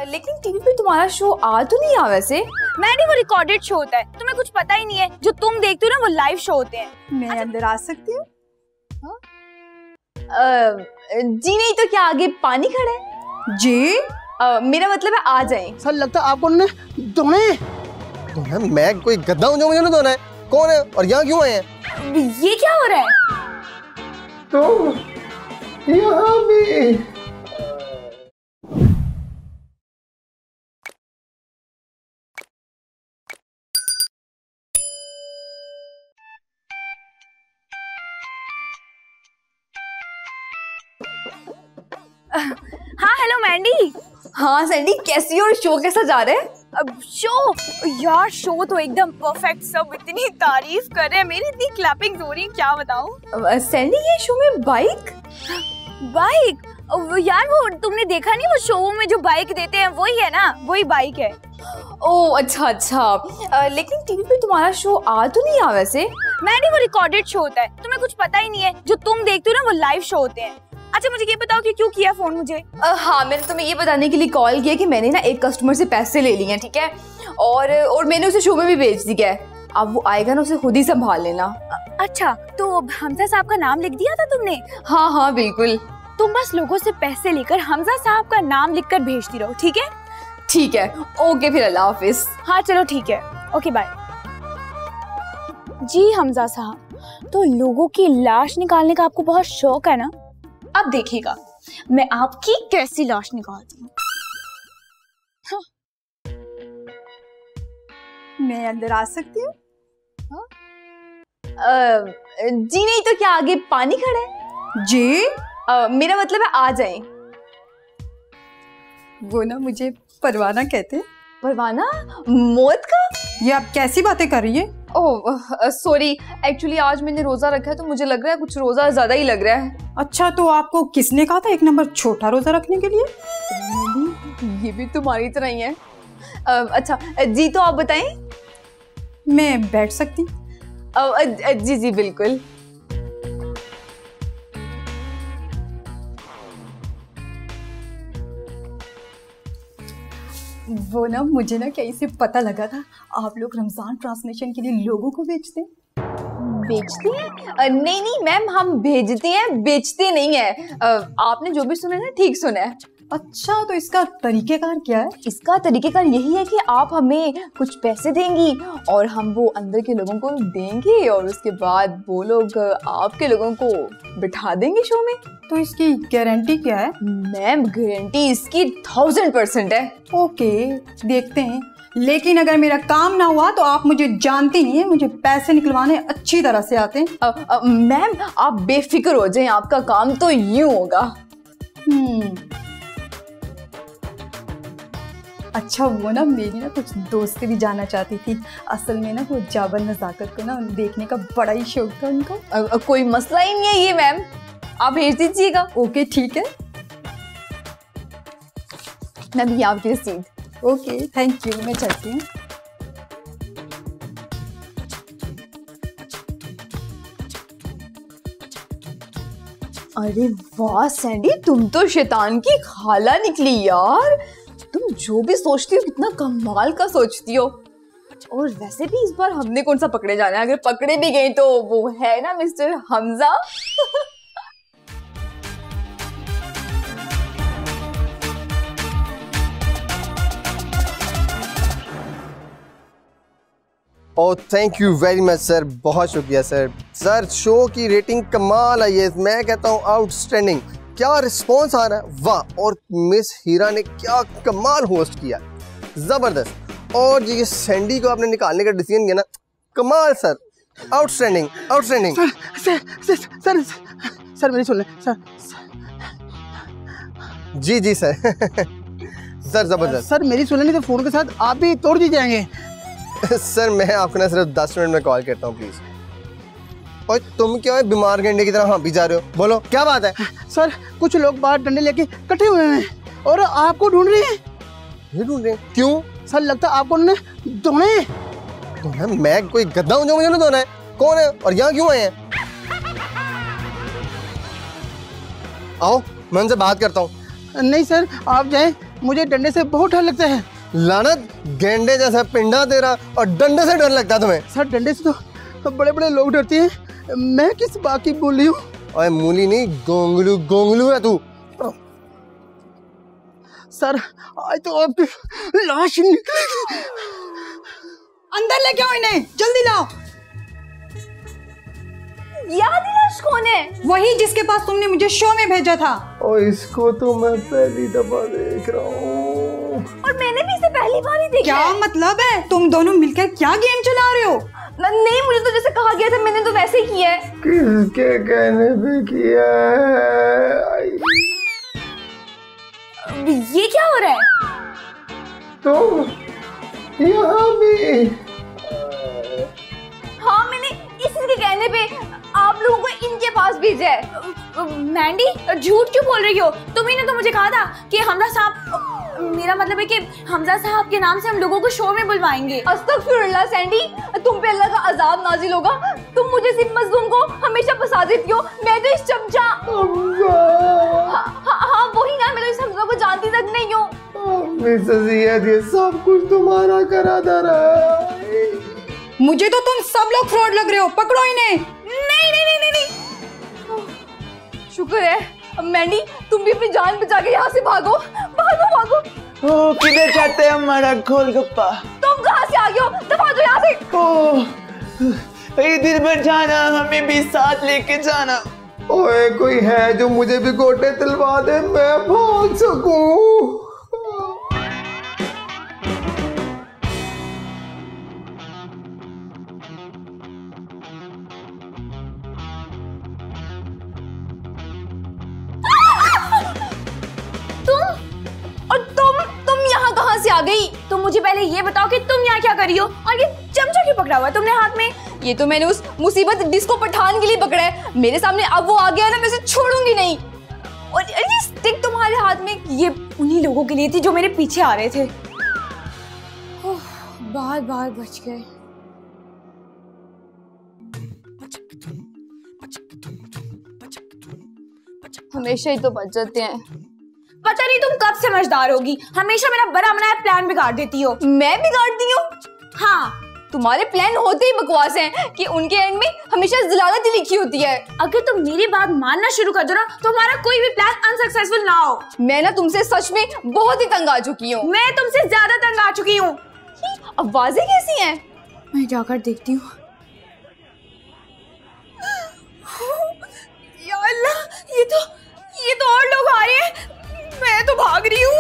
लेकिन टीवी पे तुम्हारा शो आ तो नहीं आ वैसे। मैंने वो रिकॉर्डेड शो होता है, तुम्हें कुछ पता ही नहीं है। जो तुम देखते हो ना वो लाइव शो होते हैं। मैं अंदर आ सकती हूँ? जी नहीं तो क्या आगे पानी खड़ा है? जी मेरा मतलब है आ जाए। सर लगता है आपको ने धोना मैं कोई गद्दा हूँ जो मुझे ना धोना है? कौन है और यहाँ क्यों आए हैं? ये क्या हो रहा है? तो यहाँ भी हाँ हेलो मैंडी। हाँ सैंडी कैसी हो और शो कैसा जा रहा है? अब शो यार शो तो एकदम परफेक्ट, सब इतनी तारीफ कर रहे हैं मेरी, इतनी क्लैपिंग हो रही है क्या बताऊं। सैंडी ये शो में बाइक यार वो तुमने देखा नहीं, वो शो में जो बाइक देते हैं वही है ना, वही बाइक है। ओह अच्छा लेकिन टीवी पे तुम्हारा शो आ तो नहीं आ वैसे। मैंने वो रिकॉर्डेड शो होता है, तुम्हें कुछ पता ही नहीं है। जो तुम देखते हो ना वो लाइव शो होते हैं। अच्छा मुझे ये बताओ कि क्यों किया फोन मुझे? हाँ मैंने तुम्हें ये बताने के लिए कॉल किया कि मैंने ना एक कस्टमर से पैसे ले लिए हैं, ठीक है, और मैंने उसे शो में भी भेज दिया है। अब वो आएगा ना उसे खुद ही संभाल लेना। अच्छा तो हमजा साहब का नाम लिख दिया था तुमने? हाँ बिल्कुल। तुम बस लोगों से पैसे लेकर हमजा साहब का नाम लिखकर भेजती रहो, ठीक है? ठीक है ओके फिर अल्लाह हाफिज। हाँ चलो ठीक है ओके बाय। जी हमजा साहब, तो लोगों की लाश निकालने का आपको बहुत शौक है ना? अब देखिएगा मैं आपकी कैसी लाश निकालती हूँ। हाँ। मैं अंदर आ सकती हूँ? जी नहीं तो क्या आगे पानी खड़ा है? जी मेरा मतलब है आ जाए। वो ना मुझे परवाना कहते हैं। परवाना? मौत का? ये आप कैसी बातें कर रही हैं? ओह सॉरी, एक्चुअली आज मैंने रोजा रखा है तो मुझे लग रहा है कुछ रोजा ज्यादा ही लग रहा है। अच्छा तो आपको किसने कहा था एक नंबर छोटा रोजा रखने के लिए? ये भी तुम्हारी तरह ही है। अच्छा जी तो आप बताएं। मैं बैठ सकती? जी बिल्कुल। वो ना मुझे ना कहीं से पता लगा था आप लोग रमजान ट्रांसमिशन के लिए लोगों को बेचते हैं। नहीं मैम, हम भेजते हैं, बेचते नहीं है। आपने जो भी सुना है ना ठीक सुना है। अच्छा तो इसका तरीकेकार क्या है? इसका तरीकेकार यही है कि आप हमें कुछ पैसे देंगी और हम वो अंदर के लोगों को देंगे और उसके बाद वो लोग आपके लोगों को बिठा देंगे शो में। तो इसकी गारंटी क्या है? मैम गारंटी इसकी 1000% है। ओके देखते हैं, लेकिन अगर मेरा काम ना हुआ तो आप मुझे जानती नहीं है, मुझे पैसे निकलवाने अच्छी तरह से आते हैं। मैम आप बेफिक्र हो जाएं, आपका काम तो यूं होगा। अच्छा वो ना मेरी ना कुछ दोस्तें भी जाना चाहती थी। असल में ना वो जाबर नज़ाकत को ना देखने का बड़ा ही शौक था उनको। कोई मसला ही नहीं है ये मैम, आप भेज दीजिएगा। ओके ठीक है, मैं भी आपकी रसीद। ओके थैंक यू, मैं चलती हूँ। अरे वाह सैंडी, तुम तो शैतान की खाला निकली यार। तुम जो भी सोचती हो कितना कमाल का सोचती हो। और वैसे भी इस बार हमने कौन सा पकड़े जाना है, अगर पकड़े भी गए तो वो है ना mister Hamza. Oh thank you very much sir, बहुत शुक्रिया सर। सर शो की रेटिंग कमाल आई है, मैं कहता हूँ आउटस्टैंडिंग। क्या रिस्पॉन्स आ रहा है, वाह। और मिस हीरा ने क्या कमाल होस्ट किया, ज़बरदस्त। और ये सैंडी को आपने निकालने का डिसीजन किया ना, कमाल सर, आउटस्टैंडिंग आउटस्टैंडिंग। सर मेरी सुन लें सर। जी सर सर ज़बरदस्त। सर मेरी सुन लें तो फ़ोन के साथ आप भी तोड़ दी जाएंगे। सर मैं आपको ना सिर्फ 10 मिनट में कॉल करता हूँ प्लीज़। और तुम क्या है बीमार गंडे की तरह हाँ भी जा रहे हो, बोलो क्या बात है? सर कुछ लोग बाहर डंडे लेके इकट्ठे हुए हैं और आपको ढूंढ रहे हैं। ये ढूंढ रहे हैं? क्यों? सर लगता है आपको उन्होंने धोना है। मैं कोई गद्दा हूँ जो मुझे ना धोना है? कौन है और यहाँ क्यों आए हैं? आओ मैं उनसे बात करता हूँ। नहीं सर आप जाएं, मुझे डंडे से बहुत डर लगता है। लानत, गेंडे जैसा पिंडा तेरा और डंडे से डर लगता तुम्हें? सर डंडे से तो बड़े बड़े लोग डरते हैं, मैं किस बात की बोल रही हूँ? ओए मूली नहीं, गोंगलू गोंगलू है तू। सर आज तो आपकी लाश निकलेगी। अंदर लेके आओ इन्हें, जल्दी लाओ। याद लाश कौन है? वही जिसके पास तुमने मुझे शो में भेजा था। और इसको तो मैं पहली दफा देख रहा हूँ। और मैंने भी इसे पहली बार ही देखा। क्या मतलब है? तुम दोनों मिलकर क्या गेम चला रहे हो? नहीं, मुझे तो जैसे कहा गया था मैंने तो वैसे ही किया है। किसके कहने पे किया है? ये क्या हो रहा है? तुम यहाँ भी? हाँ, मैंने इसी के कहने पे आप लोगों को इनके पास भेजा है। मैंडी, झूठ क्यों बोल रही हो? तुम्ही ने तो मुझे कहा था कि हमजा साहब, मेरा मतलब है कि हमजा साहब के नाम से हम लोगों को शो में बुलवाएंगे। अस्तगफिरुल्लाह सैंडी, तुम पे अल्लाह का अजाब नाजिल होगा। तुम मुझे सिर्फ मजलूम को हमेशा फंसा देती हो। मैं तो इस चमचा हाँ वही ना, मैं तो इस हमजा को जानती तक नहीं हूँ। ये सब कुछ तुम्हारा करा धरा है। मुझे तो तुम सब लोग फ्रॉड लग रहे हो, पकड़ो इन्हें। नहीं नहीं नहीं नहीं, नहीं। शुक्र है मैंडी, तुम भी अपनी जान बचा के यहाँ से भागो भागो भागो। ओ, किधर जाते हैं हमारा गोलगप्पा? तुम कहाँ से आ गए हो? दफा दो यहाँ से। ओ, इधर पर जाना, हमें भी साथ लेके जाना। ओए कोई है जो मुझे भी गोटे दिलवा दे, मैं भाग सकूं। तुम यहाँ कहाँ से आ गई? तुम मुझे पहले ये बताओ कि तुम यहाँ क्या कर रही हो और ये चमचा क्यों पकड़ा हुआ है तुमने हाथ में? ये तो मैंने उस मुसीबत डिस्को पठान के लिए पकड़ा है। मेरे सामने अब वो आ गया ना, मैं उसे छोड़ूंगी नहीं। और ये स्टिक तुम्हारे हाथ में, ये उन्हीं लोगों के लिए थी जो मेरे पीछे आ रहे थे। बार बार बच गए। हमेशा ही तो बच जाते हैं। पता नहीं तुम कब समझदार होगी, हमेशा मेरा बड़ा बनाया प्लान बिगाड़ देती हो। मैं बिगाड़ती हूँ? हाँ, तुम्हारे प्लान होते ही बकवास हैं कि उनके एंड में हमेशा ज़लालत ही लिखी होती है। अगर तुम मेरी बात मानना शुरू कर दो ना तो हमारा कोई भी प्लान अनसक्सेसफुल ना हो। मैं ना तुमसे सच में बहुत ही तंग आ चुकी हूँ। मैं तुमसे ज्यादा तंग आ चुकी हूँ। आवाजें कैसी हैं? मैं जाकर देखती हूँ। या अल्लाह, ये तो और लोग आ रहे हैं। मैं तो भाग रही हूँ।